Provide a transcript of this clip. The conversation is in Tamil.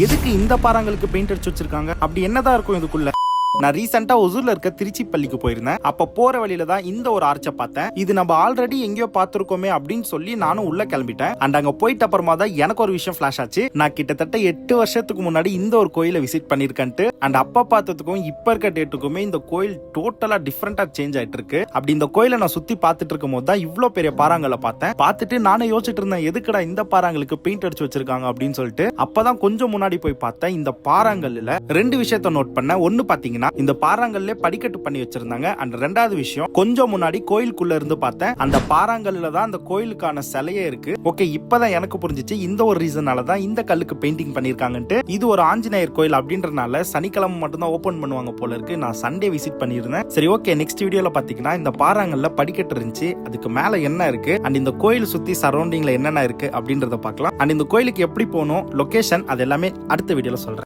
எதுக்கு இந்த பாறாங்களுக்கு பெயிண்ட் அடிச்சு வச்சிருக்காங்க? அப்படி என்னதான் இருக்கும் இதுக்குள்ள? நான் ரீசெண்டா ஒசூர்ல இருக்க திருச்சி பள்ளிக்கு போயிருந்தேன். அப்ப போற வழியில தான் இந்த ஒரு ஆர்ச்சை பார்த்தேன். இது நம்ம ஆல்ரெடி எங்கேயோ பார்த்திருக்கோமே அப்படின்னு சொல்லி நானும் உள்ள கிளம்பிட்டேன். அண்ட் அங்க போயிட்டு அப்புறமா தான் எனக்கு ஒரு விஷயம் ஃபிளாஷ் ஆச்சு. நான் கிட்டத்தட்ட 8 வருஷத்துக்கு முன்னாடி இந்த ஒரு கோயிலை விசிட் பண்ணிருக்கேன்ட்டு. அண்ட் அப்ப பார்த்ததுக்கும் இப்ப இருக்க டேட்டுக்குமே இந்த கோயில் டோட்டலா டிஃப்ரெண்டா சேஞ்ச் ஆயிட்டு இருக்கு. அப்படி இந்த கோயிலை நான் சுத்தி பார்த்துட்டு இருக்கும் போது தான் இவ்வளவு பெரிய பாறாங்களை பார்த்தேன். பார்த்துட்டு நானே யோசிச்சுட்டு இருந்தேன், எதுக்குடா இந்த பாறாங்களுக்கு பெயிண்ட் அடிச்சு வச்சிருக்காங்க அப்படின்னு சொல்லிட்டு. அப்பதான் கொஞ்சம் முன்னாடி போய் பார்த்தேன். இந்த பாறாங்கல்ல 2 விஷயத்த நோட் பண்ணேன். ஒன்னு பாத்தீங்கன்னா, இந்த பாறாங்கல்ல படிக்கட்டு பண்ணி வச்சிருந்தாங்க. அண்ட் ரெண்டாவது விஷயம், கொஞ்சம் முன்னாடி கோயிலுக்குள்ள இருந்து பார்த்தேன், அந்த பாறாங்கல்ல தான் அந்த கோயிலுக்கான சிலையே இருக்கு. ஓகே, இப்பதான் எனக்கு புரிஞ்சிச்சு இந்த ஒரு ரீசனால தான் இந்த கல்லுக்கு பெயிண்டிங் பண்ணிருக்காங்கன்ட்டு. இது ஒரு ஆஞ்சநேயர் கோயில் அப்படின்றனால சனிக்கிழமை மட்டும் தான் ஓபன் பண்ணுவாங்க போல இருக்கு. நான் சண்டே விசிட் பண்ணிருந்தேன். சரி, ஓகே, நெக்ஸ்ட் வீடியோல பாத்தீங்கன்னா இந்த பாறாங்கல்ல படிக்கட்டு இருந்துச்சு, அதுக்கு மேல என்ன இருக்கு, அண்ட் இந்த கோயில் சுத்தி சரௌண்டிங்ல என்னென்ன இருக்கு அப்படின்றத பார்க்கலாம். அண்ட் இந்த கோயிலுக்கு எப்படி போகணும், லொகேஷன், அது எல்லாமே அடுத்த வீடியோல சொல்றேன்.